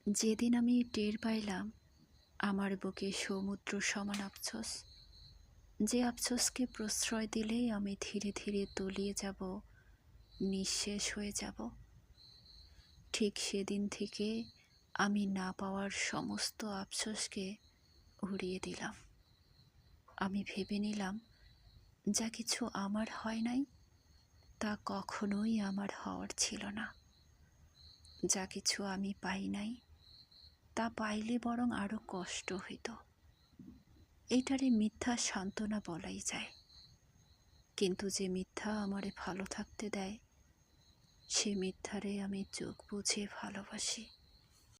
যেদিন আমি টের পাইলাম আমার বুকে সমুদ্র সমান আফসোস, যে আফসোসকে প্রশ্রয় দিলেই আমি ধীরে ধীরে তলিয়ে যাব, নিঃশেষ হয়ে যাব, ঠিক সেদিন থেকে আমি না পাওয়ার সমস্ত আফসোসকে উড়িয়ে দিলাম। আমি ভেবে নিলাম, যা কিছু আমার হয় নাই তা কখনোই আমার হওয়ার ছিল না। যা কিছু আমি পাই নাই তা পাইলে বরং আরো কষ্ট হইত। এইটারে মিথ্যা সান্ত্বনা বলাই যায়, কিন্তু যে মিথ্যা আমারে ভালো থাকতে দেয়, সে মিথ্যারে আমি চোখ বুজে ভালোবাসি।